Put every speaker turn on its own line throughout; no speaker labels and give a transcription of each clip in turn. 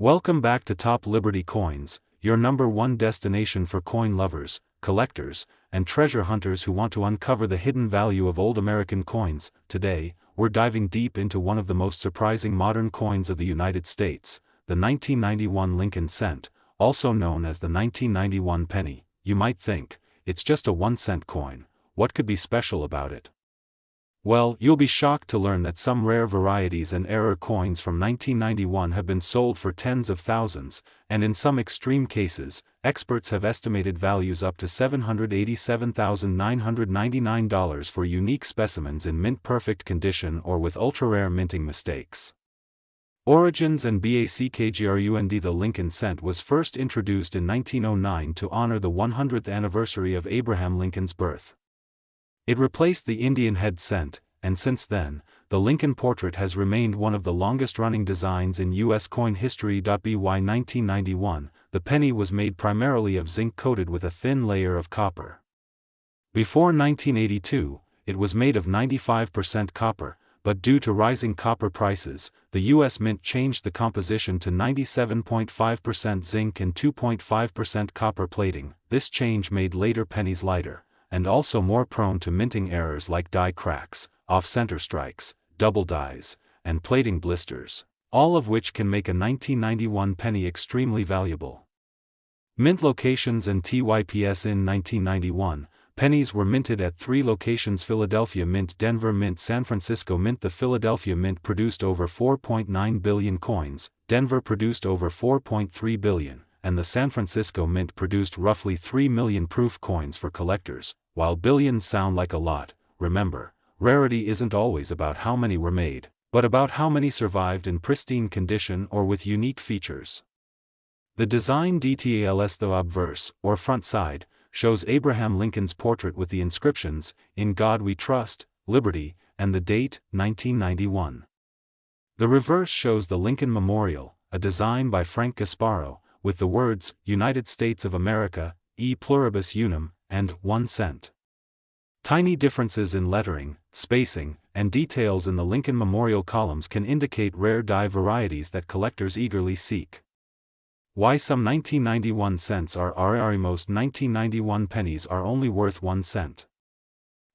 Welcome back to Top Liberty Coins, your #1 destination for coin lovers, collectors, and treasure hunters who want to uncover the hidden value of old American coins. Today, we're diving deep into one of the most surprising modern coins of the United States, the 1991 Lincoln cent, also known as the 1991 penny. You might think, it's just a 1-cent coin. What could be special about it? Well, you'll be shocked to learn that some rare varieties and error coins from 1991 have been sold for tens of thousands, and in some extreme cases, experts have estimated values up to $787,999 for unique specimens in mint-perfect condition or with ultra-rare minting mistakes. Origins and background. The Lincoln cent was first introduced in 1909 to honor the 100th anniversary of Abraham Lincoln's birth. It replaced the Indian head cent, and since then, the Lincoln portrait has remained one of the longest-running designs in U.S. coin history. By 1991, the penny was made primarily of zinc coated with a thin layer of copper. Before 1982, it was made of 95% copper, but due to rising copper prices, the U.S. Mint changed the composition to 97.5% zinc and 2.5% copper plating. This change made later pennies lighter, and also more prone to minting errors like die cracks, off-center strikes, double dies, and plating blisters, all of which can make a 1991 penny extremely valuable. Mint locations and types. In 1991, pennies were minted at 3 locations: Philadelphia Mint, Denver Mint, San Francisco Mint. The Philadelphia Mint produced over 4.9 billion coins, Denver produced over 4.3 billion, and the San Francisco Mint produced roughly 3 million proof coins for collectors. While billions sound like a lot, remember, rarity isn't always about how many were made, but about how many survived in pristine condition or with unique features. The design details. The obverse, or front side, shows Abraham Lincoln's portrait with the inscriptions, "In God We Trust," "Liberty," and the date, 1991. The reverse shows the Lincoln Memorial, a design by Frank Gasparo, with the words, "United States of America, e pluribus unum," and 1 cent. Tiny differences in lettering, spacing, and details in the Lincoln Memorial columns can indicate rare die varieties that collectors eagerly seek. Why some 1991 cents are rare. Most 1991 pennies are only worth 1 cent.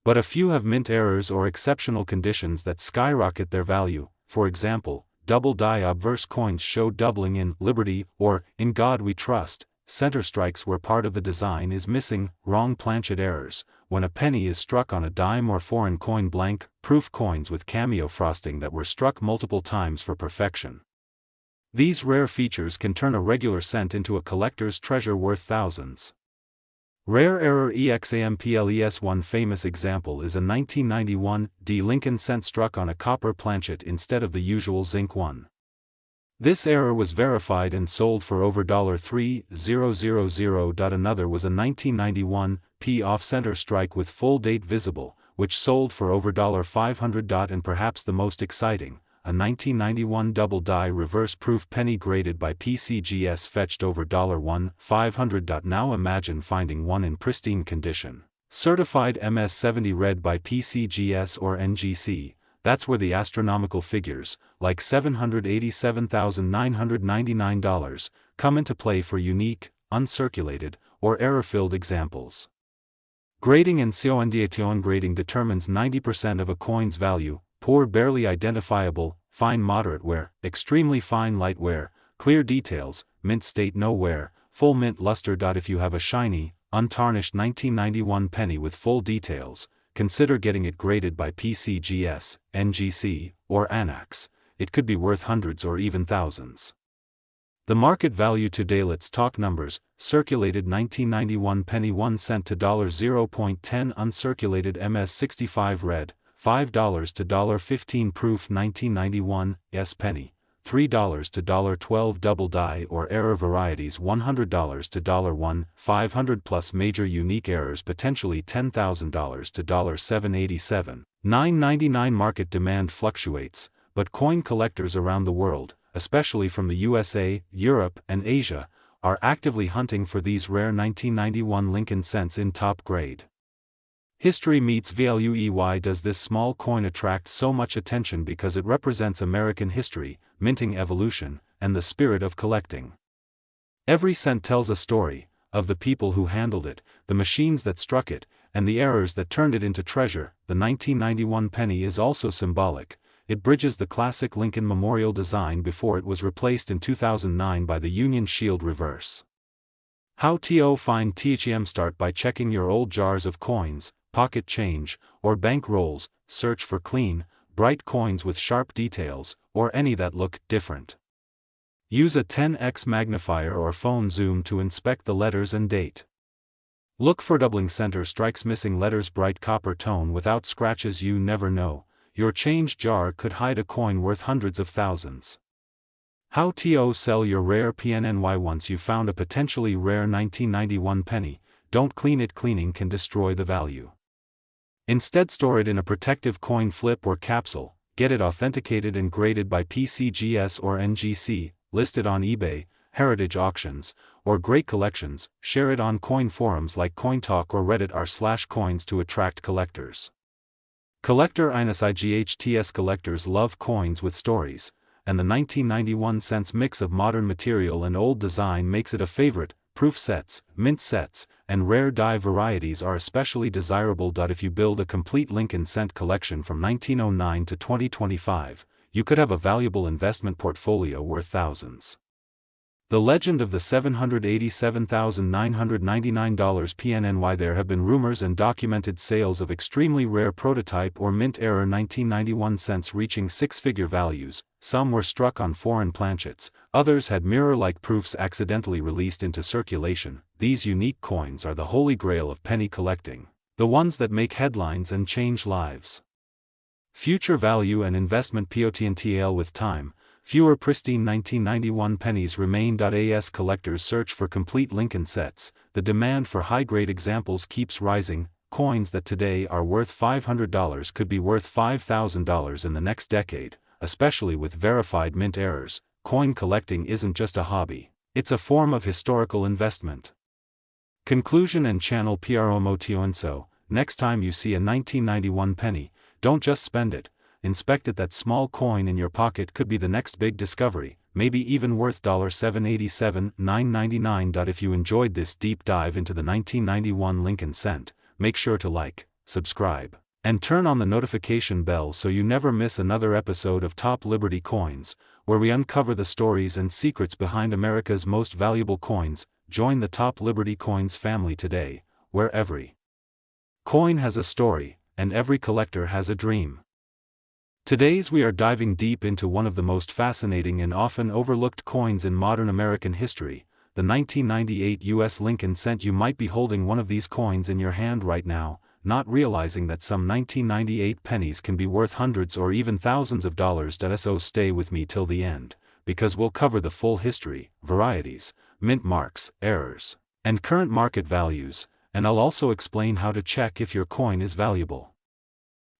But a few have mint errors or exceptional conditions that skyrocket their value. For example, double die obverse coins show doubling in "Liberty" or "In God We Trust." Center strikes where part of the design is missing. Wrong planchet errors, when a penny is struck on a dime or foreign coin. Blank proof coins with cameo frosting that were struck multiple times for perfection. These rare features can turn a regular cent into a collector's treasure worth thousands. Rare error examples. One famous example is a 1991 Lincoln cent struck on a copper planchet instead of the usual zinc one. This error was verified and sold for over $3,000. Another was a 1991 off-center strike with full date visible, which sold for over $500. And perhaps the most exciting, a 1991 double die reverse proof penny graded by PCGS fetched over $1,500. Now imagine finding one in pristine condition, certified MS-70 read by PCGS or NGC. That's where the astronomical figures, like $787,999, come into play for unique, uncirculated, or error-filled examples. Grading and condition. Grading determines 90% of a coin's value: poor, barely identifiable; fine, moderate wear; extremely fine, light wear; clear details; mint state, no wear; full mint luster. If you have a shiny, untarnished 1991 penny with full details, consider getting it graded by PCGS, NGC, or ANAX. It could be worth hundreds or even thousands. The market value today. Let's talk numbers. Circulated 1991 penny 1 cent to $0.10. Uncirculated MS-65 red, $5 to $1.15. Proof 1991 penny, $3 to $1.12. Double die or error varieties, $100 to $1,500 plus. Major unique errors, potentially $10,000 to $787. 999. Market demand fluctuates, but coin collectors around the world, especially from the USA, Europe, and Asia, are actively hunting for these rare 1991 Lincoln cents in top grade. History meets value. Why does this small coin attract so much attention? Because it represents American history, minting evolution, and the spirit of collecting. Every cent tells a story, of the people who handled it, the machines that struck it, and the errors that turned it into treasure. The 1991 penny is also symbolic. It bridges the classic Lincoln Memorial design before it was replaced in 2009 by the Union Shield reverse. How to find THM? Start by checking your old jars of coins, pocket change, or bank rolls. Search for clean, bright coins with sharp details, or any that look different. Use a 10x magnifier or phone zoom to inspect the letters and date. Look for doubling center strikes, missing letters, bright copper tone without scratches. You never know, your change jar could hide a coin worth hundreds of thousands. How to sell your rare PNNY? Once you found a potentially rare 1991 penny, don't clean it. Cleaning can destroy the value. Instead, store it in a protective coin flip or capsule. Get it authenticated and graded by PCGS or NGC, listed on eBay, heritage auctions, or great collections. Share it on coin forums like CoinTalk or Reddit r/coins to attract collectors. Collector IGHTS collectors love coins with stories, and the 1991 cents mix of modern material and old design makes it a favorite. Proof sets, mint sets, and rare die varieties are especially desirable. If you build a complete Lincoln cent collection from 1909 to 2025, you could have a valuable investment portfolio worth thousands. The legend of the $787,999 PNNY. There have been rumors and documented sales of extremely rare prototype or mint era 1991 cents reaching six-figure values. Some were struck on foreign planchets, others had mirror-like proofs accidentally released into circulation. These unique coins are the holy grail of penny collecting, the ones that make headlines and change lives. Future value and investment potential. With time, fewer pristine 1991 pennies remain. As collectors search for complete Lincoln sets, the demand for high-grade examples keeps rising. Coins that today are worth $500 could be worth $5,000 in the next decade, especially with verified mint errors. Coin collecting isn't just a hobby, it's a form of historical investment. Conclusion and channel promotion. So, next time you see a 1991 penny, don't just spend it, inspect it. That small coin in your pocket could be the next big discovery, maybe even worth $787,999. If you enjoyed this deep dive into the 1991 Lincoln cent, make sure to like, subscribe, and turn on the notification bell so you never miss another episode of Top Liberty Coins, where we uncover the stories and secrets behind America's most valuable coins. Join the Top Liberty Coins family today, where every coin has a story, and every collector has a dream. Today's we are diving deep into one of the most fascinating and often overlooked coins in modern American history, the 1998 U.S. Lincoln cent. You might be holding one of these coins in your hand right now, not realizing that some 1998 pennies can be worth hundreds or even thousands of dollars. So stay with me till the end, because we'll cover the full history, varieties, mint marks, errors, and current market values, and I'll also explain how to check if your coin is valuable.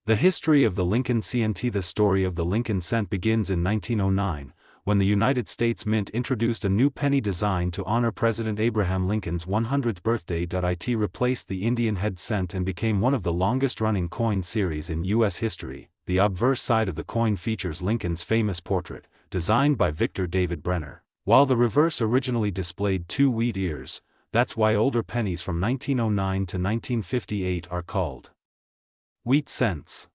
The history of the Lincoln cent. The story of the Lincoln cent begins in 1909, when the United States Mint introduced a new penny design to honor President Abraham Lincoln's 100th birthday. It replaced the Indian head cent and became one of the longest-running coin series in U.S. history. The obverse side of the coin features Lincoln's famous portrait, designed by Victor David Brenner, while the reverse originally displayed two wheat ears. That's why older pennies from 1909 to 1958 are called wheat cents.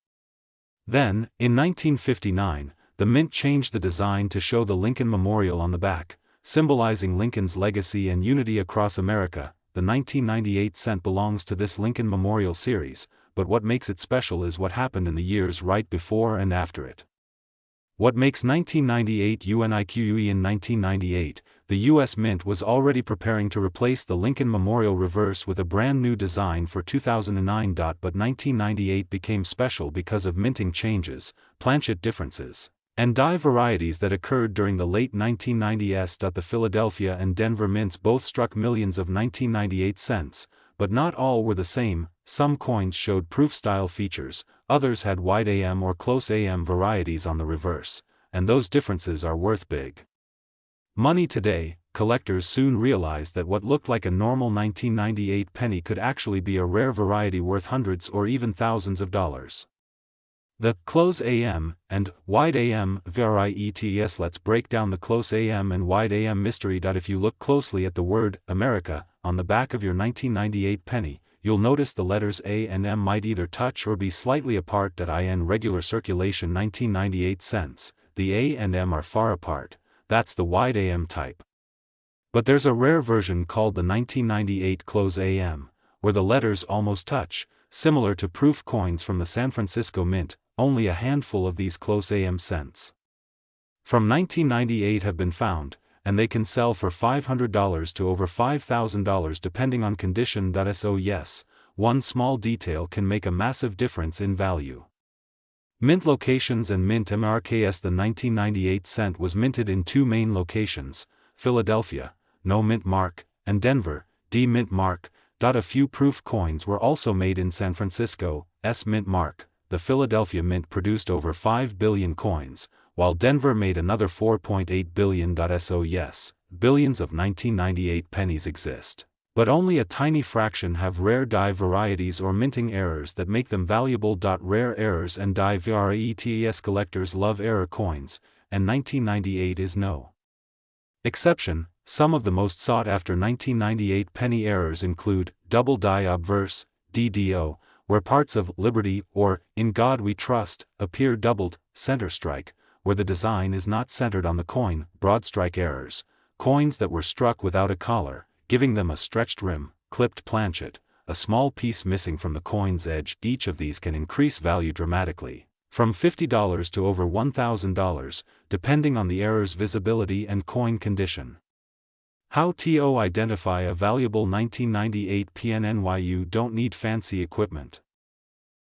Then, in 1959, the Mint changed the design to show the Lincoln Memorial on the back, symbolizing Lincoln's legacy and unity across America. The 1998 cent belongs to this Lincoln Memorial series, but what makes it special is what happened in the years right before and after it. What makes 1998 unique? In 1998, the U.S. Mint was already preparing to replace the Lincoln Memorial reverse with a brand new design for 2009. But 1998 became special because of minting changes, planchet differences, and die varieties that occurred during the late 1990s. The Philadelphia and Denver mints both struck millions of 1998 cents, but not all were the same. Some coins showed proof-style features, others had wide AM or close AM varieties on the reverse, and those differences are worth big money today. Collectors soon realized that what looked like a normal 1998 penny could actually be a rare variety worth hundreds or even thousands of dollars. The close AM and wide AM VARIETS. Let's break down the close AM and wide AM mystery. If you look closely at the word America on the back of your 1998 penny, you'll notice the letters A and M might either touch or be slightly apart. In regular circulation 1998 cents, the A and M are far apart. That's the wide AM type. But there's a rare version called the 1998 close AM, where the letters almost touch, similar to proof coins from the San Francisco Mint. Only a handful of these close AM cents from 1998 have been found, and they can sell for $500 to over $5,000 depending on condition. So yes, one small detail can make a massive difference in value. Mint locations and mint MRKS. The 1998 cent was minted in two main locations, Philadelphia, no mint mark, and Denver, D mint mark. A few proof coins were also made in San Francisco, S mint mark. The Philadelphia Mint produced over 5 billion coins, while Denver made another 4.8 billion. So yes, billions of 1998 pennies exist, but only a tiny fraction have rare die varieties or minting errors that make them valuable. Rare errors and die varieties. Collectors love error coins, and 1998 is no exception. Some of the most sought after 1998 penny errors include double die obverse, DDO, where parts of Liberty or In God We Trust appear doubled, center strike, where the design is not centered on the coin, broad strike errors, coins that were struck without a collar, giving them a stretched rim, clipped planchet, a small piece missing from the coin's edge. Each of these can increase value dramatically, from $50 to over $1,000, depending on the error's visibility and coin condition. How to identify a valuable 1998 PNNY? You don't need fancy equipment.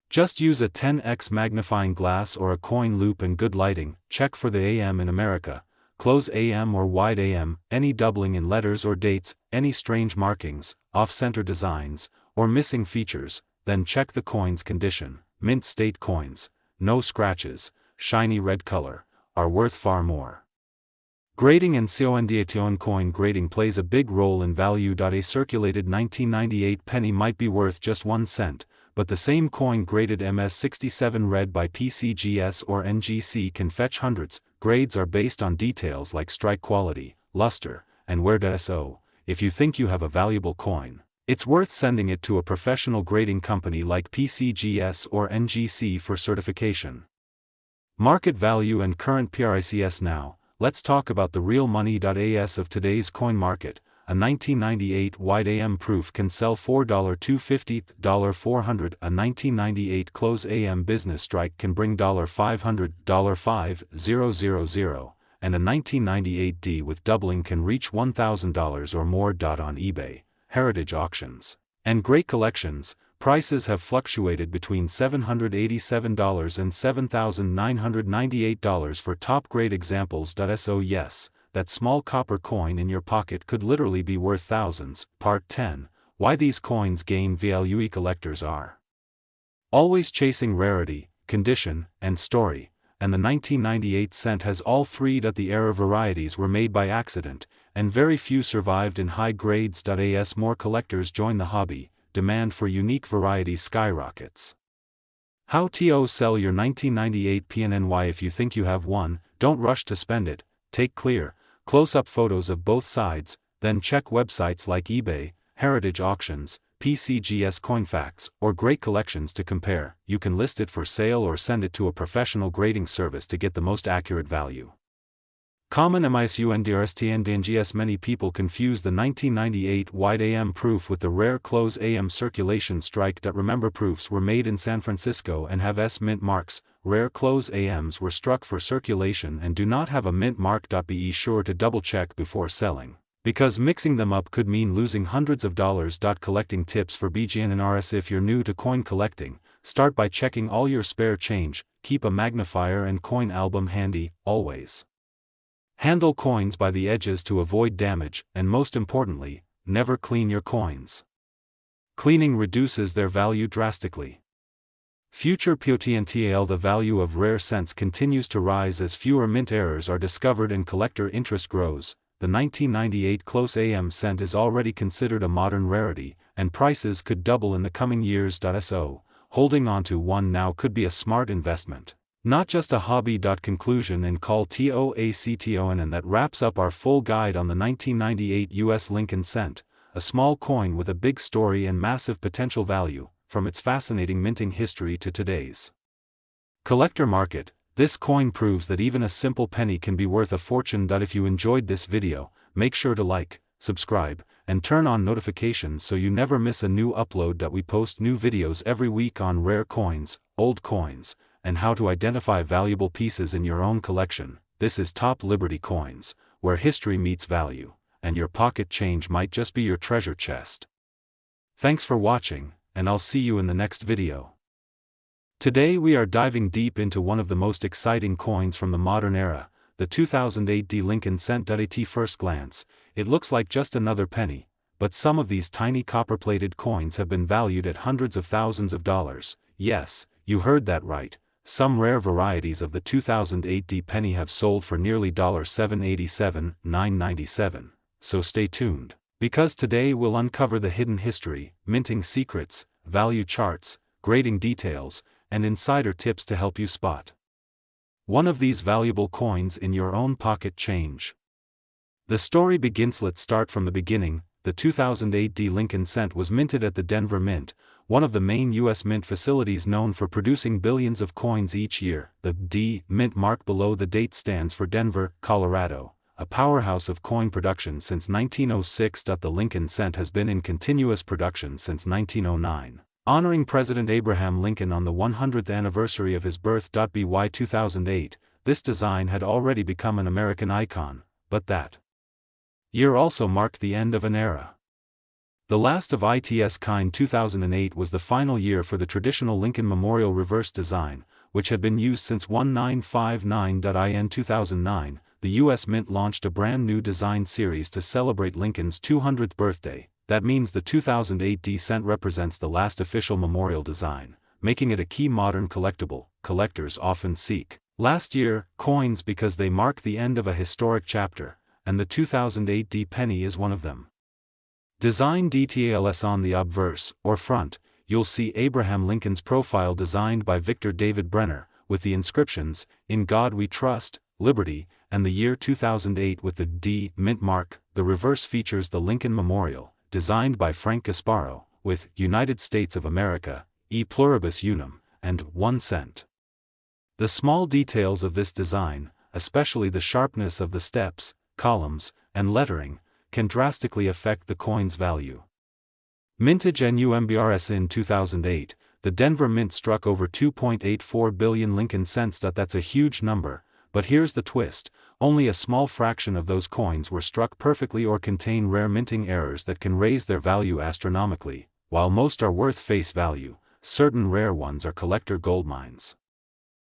Just use a 10x magnifying glass or a coin loop and good lighting. Check for the AM in America, close AM or wide AM, any doubling in letters or dates, any strange markings, off-center designs, or missing features. Then check the coin's condition. Mint state coins, no scratches, shiny red color, are worth far more. Grading and condation. Coin grading plays a big role in value. A circulated 1998 penny might be worth just 1 cent, but the same coin graded MS67 read by PCGS or NGC can fetch hundreds. Grades are based on details like strike quality, luster, and wear. So, if you think you have a valuable coin, it's worth sending it to a professional grading company like PCGS or NGC for certification. Market value and current prices. Now, let's talk about the real money. As of today's coin market, a 1998 wide AM proof can sell $4.250, $400. A 1998 close AM business strike can bring $500, $5,000, and a 1998 D with doubling can reach $1,000 or more. On eBay, Heritage Auctions, and Great Collections, prices have fluctuated between $787 and $7,998 for top-grade examples. So yes, that small copper coin in your pocket could literally be worth thousands. Part 10, Why these coins gain value. Collectors are always chasing rarity, condition, and story, and the 1998 cent has all three. The error varieties were made by accident, and very few survived in high grades. As more collectors join the hobby, demand for unique varieties skyrockets. How to sell your 1998 PNNY? If you think you have one, don't rush to spend it. Take clear, close-up photos of both sides, then check websites like eBay, Heritage Auctions, PCGS CoinFacts, or Great Collections to compare. You can list it for sale or send it to a professional grading service to get the most accurate value. Common MISUNDRSTNDNGS. Many people confuse the 1998 wide AM proof with the rare close AM circulation strike. Remember, proofs were made in San Francisco and have S mint marks. Rare close AMs were struck for circulation and do not have a mint mark. Be sure to double check before selling, because mixing them up could mean losing hundreds of dollars. Collecting tips for BGN and RS. If you're new to coin collecting, start by checking all your spare change. Keep a magnifier and coin album handy, always. Handle coins by the edges to avoid damage, and most importantly, never clean your coins. Cleaning reduces their value drastically. Future potential. The value of rare cents continues to rise as fewer mint errors are discovered and collector interest grows. The 1998 close AM cent is already considered a modern rarity, and prices could double in the coming years. So, holding onto one now could be a smart investment. Not just a hobby. Conclusion and call TOACTON, and that wraps up our full guide on the 1998 US Lincoln cent, a small coin with a big story and massive potential value, from its fascinating minting history to today's collector market. This coin proves that even a simple penny can be worth a fortune. If you enjoyed this video, make sure to like, subscribe, and turn on notifications so you never miss a new upload. We post new videos every week on rare coins, old coins, and how to identify valuable pieces in your own collection. This is Top Liberty Coins, where history meets value, and your pocket change might just be your treasure chest. Thanks for watching, and I'll see you in the next video. Today we are diving deep into one of the most exciting coins from the modern era, the 2008 Lincoln cent. At first glance, it looks like just another penny, but some of these tiny copper-plated coins have been valued at hundreds of thousands of dollars. Yes, you heard that right. Some rare varieties of the 2008 penny have sold for nearly $787, $997. So stay tuned, because today we'll uncover the hidden history, minting secrets, value charts, grading details, and insider tips to help you spot one of these valuable coins in your own pocket change. The story begins. Let's start from the beginning. The 2008 Lincoln cent was minted at the Denver Mint, one of the main U.S. mint facilities known for producing billions of coins each year. The D Mint mark below the date stands for Denver, Colorado, a powerhouse of coin production since 1906. The Lincoln cent has been in continuous production since 1909. Honoring President Abraham Lincoln on the 100th anniversary of his birth. By 2008, this design had already become an American icon, but that year also marked the end of an era. The last of its kind. 2008 was the final year for the traditional Lincoln Memorial reverse design, which had been used since 1959. In 2009, the U.S. Mint launched a brand new design series to celebrate Lincoln's 200th birthday. That means the 2008 cent represents the last official memorial design, making it a key modern collectible collectors often seek. Last year, coins because they mark the end of a historic chapter, and the 2008 penny is one of them. Design details. On the obverse, or front, you'll see Abraham Lincoln's profile designed by Victor David Brenner, with the inscriptions, "In God We Trust, Liberty," and the year 2008 with the D Mint mark. The reverse features the Lincoln Memorial, designed by Frank Gasparo, with "United States of America, E Pluribus Unum," and 1 cent. The small details of this design, especially the sharpness of the steps, columns, and lettering, can drastically affect the coin's value. Mintage and UMBRS. In 2008, the Denver Mint struck over 2.84 billion Lincoln cents. That's a huge number, but here's the twist. Only a small fraction of those coins were struck perfectly or contain rare minting errors that can raise their value astronomically. While most are worth face value, certain rare ones are collector goldmines.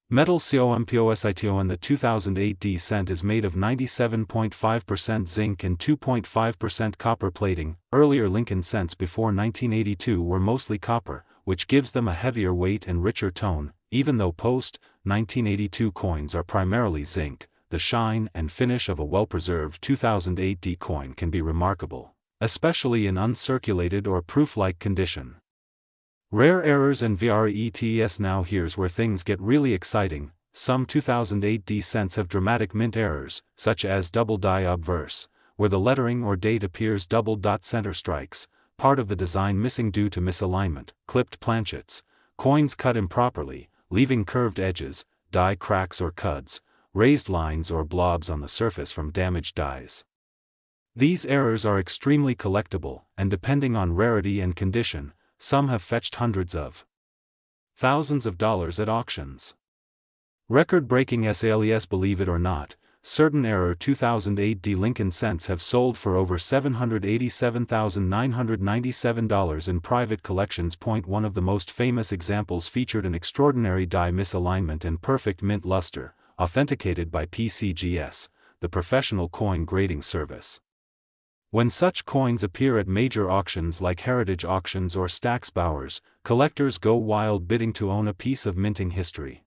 Metal COMPOSITO. And the 2008 cent is made of 97.5% zinc and 2.5% copper plating. Earlier Lincoln cents before 1982 were mostly copper, which gives them a heavier weight and richer tone. Even though post-1982 coins are primarily zinc, the shine and finish of a well-preserved 2008 coin can be remarkable, especially in uncirculated or proof-like condition. Rare errors and VRETS. Now here's where things get really exciting. Some 2008 cents have dramatic mint errors, such as double die obverse, where the lettering or date appears double. Center strikes, part of the design missing due to misalignment. Clipped planchets, coins cut improperly, leaving curved edges, die cracks or cuds, raised lines or blobs on the surface from damaged dies. These errors are extremely collectible, and depending on rarity and condition, some have fetched hundreds of thousands of dollars at auctions. Record-breaking sales. Believe it or not, certain error 2008 Lincoln cents have sold for over $787,997 in private collections. One of the most famous examples featured an extraordinary die misalignment and perfect mint luster, authenticated by PCGS, the professional coin grading service. When such coins appear at major auctions like Heritage Auctions or Stack's Bowers, collectors go wild bidding to own a piece of minting history.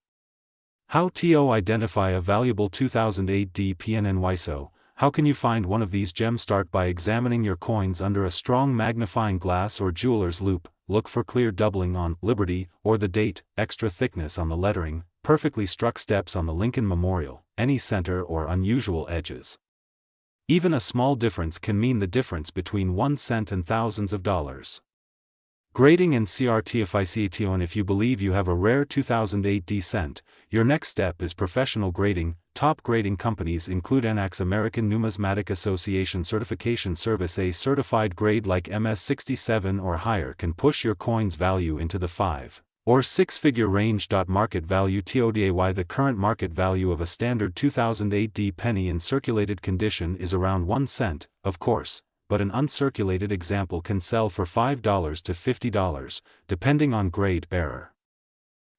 How to identify a valuable 2008 PNNY? How can you find one of these gems? Start by examining your coins under a strong magnifying glass or jeweler's loupe. look for clear doubling on Liberty or the date, extra thickness on the lettering, perfectly struck steps on the Lincoln Memorial, any center or unusual edges. Even a small difference can mean the difference between 1 cent and thousands of dollars. Grading and CRTFICATON. If you believe you have a rare 2008 D cent, your next step is professional grading. Top grading companies include ANAC's American Numismatic Association Certification Service. A certified grade like MS67 or higher can push your coin's value into the 5 or 6-figure range. Market value TODAY. The current market value of a standard 2008 D penny in circulated condition is around 1 cent, of course, but an uncirculated example can sell for $5 to $50, depending on grade bearer.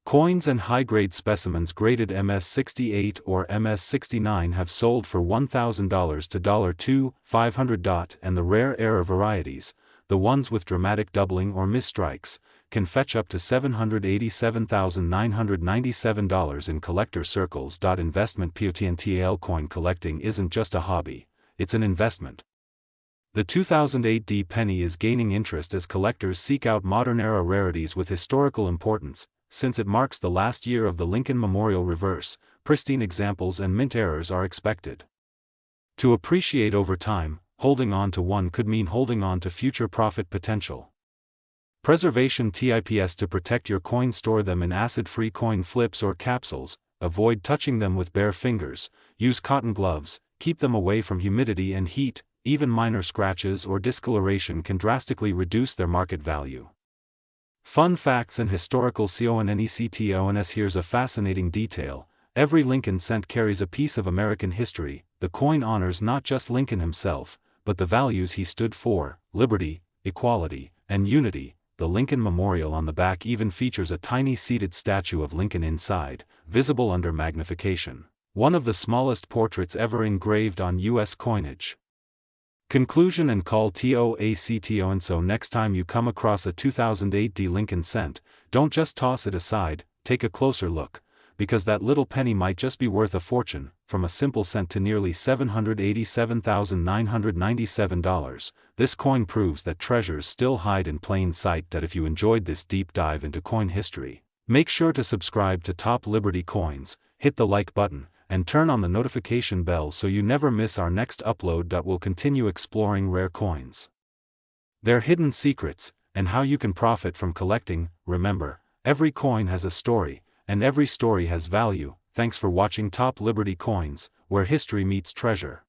Coins and high-grade specimens graded MS68 or MS69 have sold for $1,000 to $2,500, and the rare error varieties, the ones with dramatic doubling or misstrikes, can fetch up to $787,997 in collector circles. Investment POTNTAL. Coin collecting isn't just a hobby, it's an investment. The 2008 D penny is gaining interest as collectors seek out modern-era rarities with historical importance, since it marks the last year of the Lincoln Memorial reverse. Pristine examples and mint errors are expected. To appreciate over time, holding on to one could mean holding on to future profit potential. Preservation tips. To protect your coins, store them in acid-free coin flips or capsules, avoid touching them with bare fingers, use cotton gloves, keep them away from humidity and heat. Even minor scratches or discoloration can drastically reduce their market value. Fun facts and historical CONNECTONS. Here's a fascinating detail. Every Lincoln cent carries a piece of American history. The coin honors not just Lincoln himself, but the values he stood for: liberty, equality, and unity. The Lincoln Memorial on the back even features a tiny seated statue of Lincoln inside, visible under magnification. One of the smallest portraits ever engraved on U.S. coinage. Conclusion and call to action. So next time you come across a 2008 D Lincoln cent, don't just toss it aside, take a closer look, because that little penny might just be worth a fortune. From a simple cent to nearly $787,997, this coin proves that treasures still hide in plain sight. If you enjoyed this deep dive into coin history, make sure to subscribe to Top Liberty Coins, hit the like button, and turn on the notification bell so you never miss our next upload. We'll continue exploring rare coins, their hidden secrets, and how you can profit from collecting. Remember, every coin has a story, and every story has value. Thanks for watching Top Liberty Coins, where history meets treasure.